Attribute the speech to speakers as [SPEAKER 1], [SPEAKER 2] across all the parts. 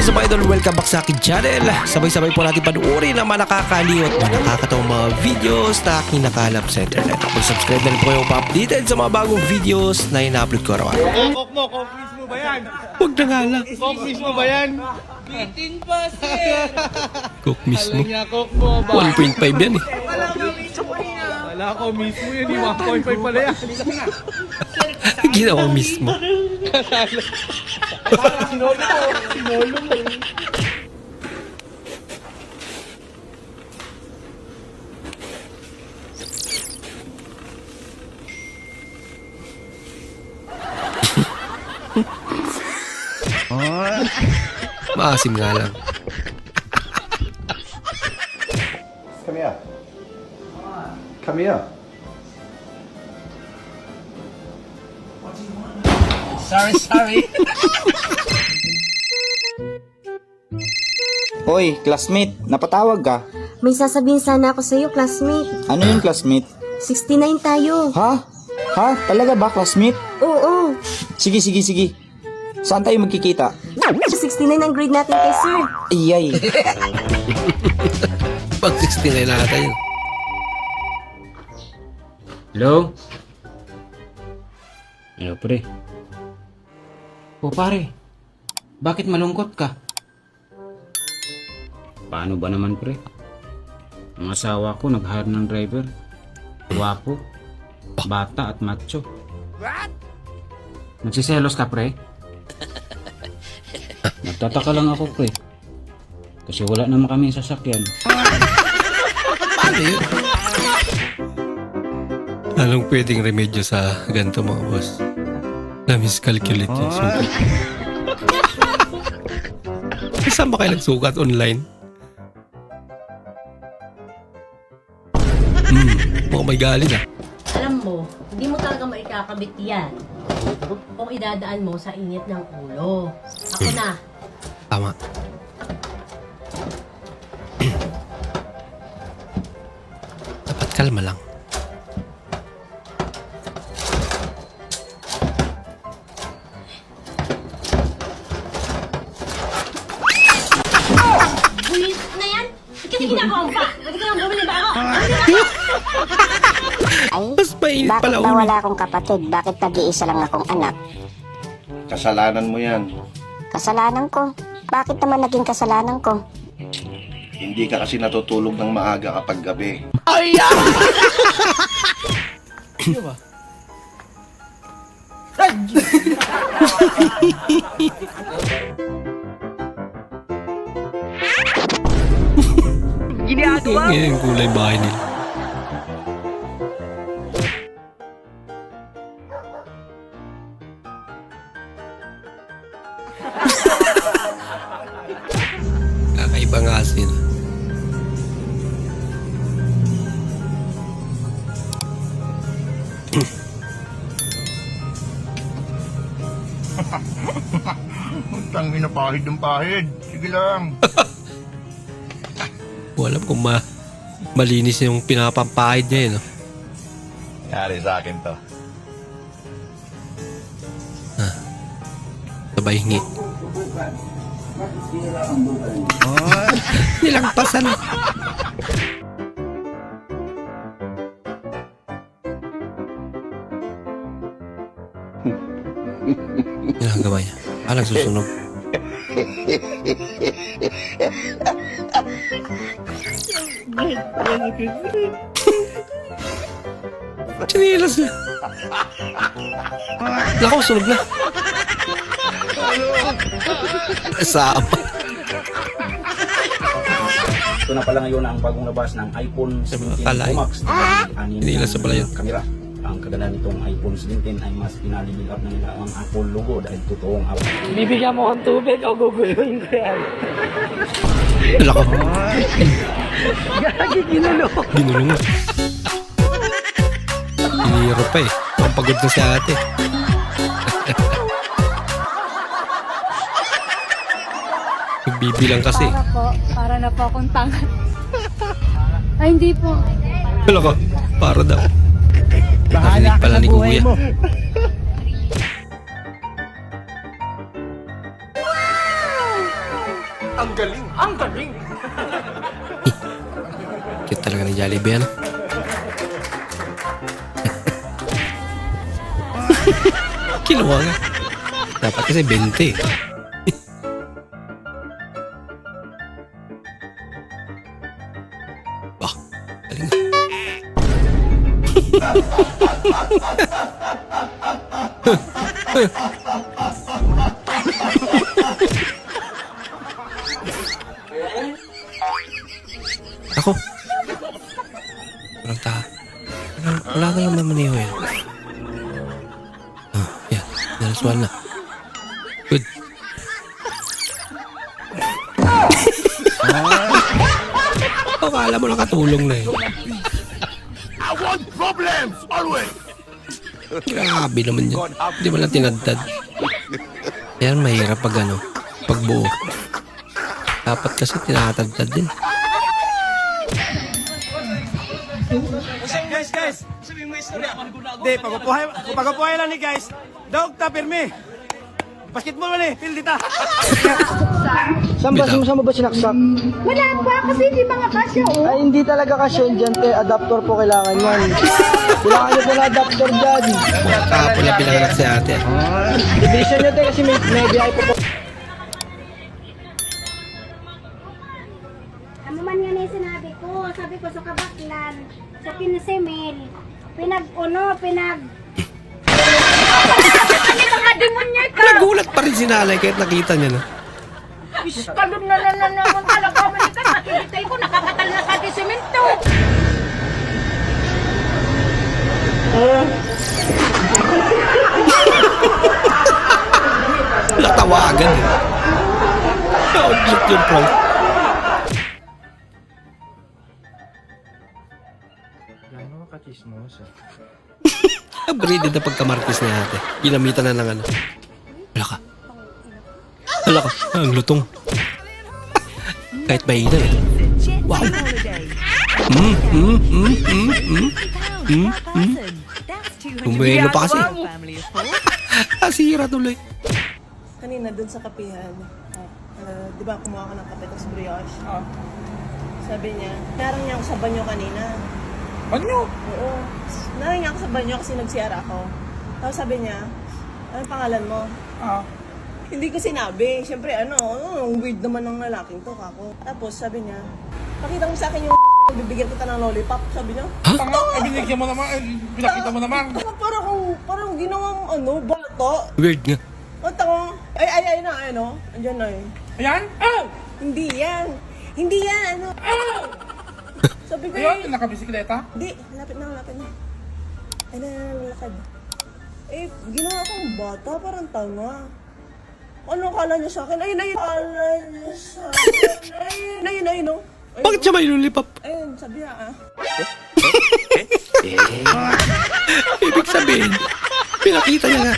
[SPEAKER 1] is up, idol? Welcome back sa akin channel. Sabay-sabay po natin panuorin ang mga nakakaliw at mga nakakatawang mga videos na aking nakalap sa internet. Mag-subscribe na rin po kayo pa-updated sa mga bagong videos na ina-upload ko araw.
[SPEAKER 2] Coke mismo ba yan?
[SPEAKER 1] Huwag na nga lang.
[SPEAKER 2] Coke mismo ba yan?
[SPEAKER 3] Bitin pa, sir!
[SPEAKER 1] Coke mismo.
[SPEAKER 2] Alam niya, Coke mo ba?
[SPEAKER 1] 1.5 yan eh.
[SPEAKER 2] Wala ko mismo yan, 1.5 pala yan.
[SPEAKER 1] Ginawa mismo.
[SPEAKER 2] Sinolo mo.
[SPEAKER 1] Maasim nga lang.
[SPEAKER 4] Come here. Come here.
[SPEAKER 3] Sorry.
[SPEAKER 5] Hoy, classmate, napatawag ka.
[SPEAKER 6] May sasabihin sana ako sa'yo, classmate.
[SPEAKER 5] Ano yung classmate?
[SPEAKER 6] 69 tayo.
[SPEAKER 5] Ha? Ha? Talaga ba, classmate?
[SPEAKER 6] Oo.
[SPEAKER 5] Sige. Saan tayo magkikita?
[SPEAKER 6] 69 ang grade natin kay sir.
[SPEAKER 5] Iyay.
[SPEAKER 1] Pag 69 na tayo.
[SPEAKER 7] Hello? Hello, pre. O pare, bakit malungkot ka? Paano ba naman, pre? Ang asawa ko nag-hire ng driver. Guwapo, bata at macho. Nagsiselos ka, pre? Nagtataka lang ako, pre. Kasi wala naman kami sasakyan.
[SPEAKER 1] Paano yun? Anong pwedeng remedyo sa ganito mga boss? Na-miscalculate yung sukat. Saan ba kayo nagsukat online? Mukhang may galit ah.
[SPEAKER 8] Alam mo, hindi mo talaga maikakabit yan kung idadaan mo sa init ng ulo. Ako na.
[SPEAKER 1] Tama. Dapat kalma lang.
[SPEAKER 8] Buwis na yan! Kasi ginagawa mo pa! Pwede ka lang bumili ba ako?
[SPEAKER 6] Ay,
[SPEAKER 1] Mas mainit
[SPEAKER 6] bakit
[SPEAKER 1] pala
[SPEAKER 6] ba
[SPEAKER 1] ulo.
[SPEAKER 6] wala akong kapatid? Bakit nag-iisa lang akong anak?
[SPEAKER 4] Kasalanan mo yan.
[SPEAKER 6] Kasalanan ko. Bakit naman naging kasalanan ko?
[SPEAKER 4] Hindi ka kasi natutulog ng maaga kapag gabi.
[SPEAKER 1] Ngayon yung kulay bahay nila. Kakaiba nga sila.
[SPEAKER 4] Tangin na pahid ng pahid. Sige lang.
[SPEAKER 1] Wala kung malinis yung pinapampahid niya no?
[SPEAKER 4] Yari sa akin to.
[SPEAKER 1] Sabay hingi. Nilangpasan. Ginagawa niya. Nagsusunog. Chinilas na. Nako, sunog na. Sama.
[SPEAKER 7] Ito na pala ngayon ang bagong labas ng iPhone 17
[SPEAKER 1] kalay.
[SPEAKER 7] Pro Max.
[SPEAKER 1] Hindi sa pala yun.
[SPEAKER 7] Kamera. Ang kaganda nitong iPhone 17 ay mas pinalibil up na nila ang Apple logo dahil totoong Apple.
[SPEAKER 3] Bibigyan mo ng tubig o guguluhin ko yan.
[SPEAKER 1] Lako.
[SPEAKER 3] Gagi, ginulo.
[SPEAKER 1] Ginulong mo. Hinihiro pa eh. Ang pagod na si ate. Nagbibilang kasi.
[SPEAKER 9] Para na po akong tanga. Ay, hindi po.
[SPEAKER 1] Wala ka. Para daw. Narinig pala ni Kuya. Cute talaga ni Jollibee, ano? Kinuha nga. Dapat kasi 20. Bah, galing nga. Ako. Parang wala na lang naman yun. Ah, yan. Nalaswal na. Good. Akala mo nakatulong na eh.
[SPEAKER 4] I want problems, always!
[SPEAKER 1] Grabe naman yan. Hindi mo lang tinadtad. Yan, mahirap pag ano, pagbuo. Dapat kasi tinatadtad din.
[SPEAKER 2] Guys! Hindi, pagpapuhay lang ni guys. Dog, tapirme. Basketball mo ni, feel dita.
[SPEAKER 5] Saan ba sinaksak?
[SPEAKER 6] Wala pa kasi hindi mga kasya oh.
[SPEAKER 5] Ay, hindi talaga kasya dyan, te. Adapter po kailangan yan. Kailangan nyo po na adapter dyan.
[SPEAKER 1] Kahapon na pinanganak si ate.
[SPEAKER 5] Division nyo, te, kasi may biyahe po po.
[SPEAKER 6] Ano man yan yung sinabi ko? Sabi ko sa kabaklan, sa pinasemil, pinag... Mga demonyo ka!
[SPEAKER 1] Nagulat pa rin si nanay kahit nakita niya na.
[SPEAKER 6] Kalun na naman talaga. Manikan, makikitay ko, nakakatal na sa semento.
[SPEAKER 1] Natawagan eh. Naudlot yung prank.
[SPEAKER 2] Gano'n ka chismosa?
[SPEAKER 1] Abrided na pagkamartis ni ate. Ginamitan na ng ano. Wala ka. Wala ka. Ang lutong. Kahit mahina eh. Wow. Bumelo pa kasi. Asira tuloy.
[SPEAKER 10] Kanina dun sa kapihan, di ba kumuha ka ng kape tapos brioche? Sabi niya, narang niya ako sa banyo kanina.
[SPEAKER 2] Banyo?
[SPEAKER 10] Oo. Narang niya ako sa banyo kasi nag-CR ako. Tapos sabi niya, anong pangalan mo? Hindi ko sinabi. Siyempre, ang weird naman ng lalaking to, kako. Tapos sabi niya, pakita mo sa akin yung bibigyan kita ng lollipop. Sabi niya,
[SPEAKER 2] Tanga, binigyan mo naman, pinakita mo naman.
[SPEAKER 10] parang ginawang bata.
[SPEAKER 1] Weird nga.
[SPEAKER 10] Ang tanga. Ay na, andyan na eh.
[SPEAKER 2] Ayan?
[SPEAKER 10] Hindi yan, Sabi ko
[SPEAKER 2] Ayun, nakabisikleta?
[SPEAKER 10] Hindi, lapit na. Ay na, lakad. Eh, ginawa akong bata, parang tanga. Ano akala niya sa akin? Ayun. Ayun, no?
[SPEAKER 1] Bakit siya may lollipop?
[SPEAKER 10] Ayun, sabi niya,
[SPEAKER 1] Ibig sabihin, pinakita niya nga.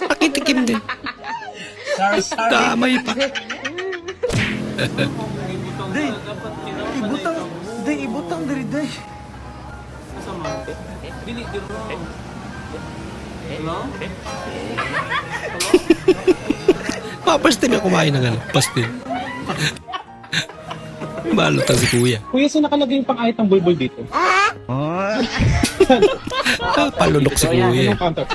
[SPEAKER 1] Nakitikim din. Damay pa.
[SPEAKER 2] Ibutang diri day.
[SPEAKER 1] Papastin na kumain ng ano, pastin. Balutang si kuya.
[SPEAKER 7] Kuya, saan nakalagay yung pang-ayat ng bulbul dito?
[SPEAKER 1] Palunok si kuya.
[SPEAKER 7] Anong counter?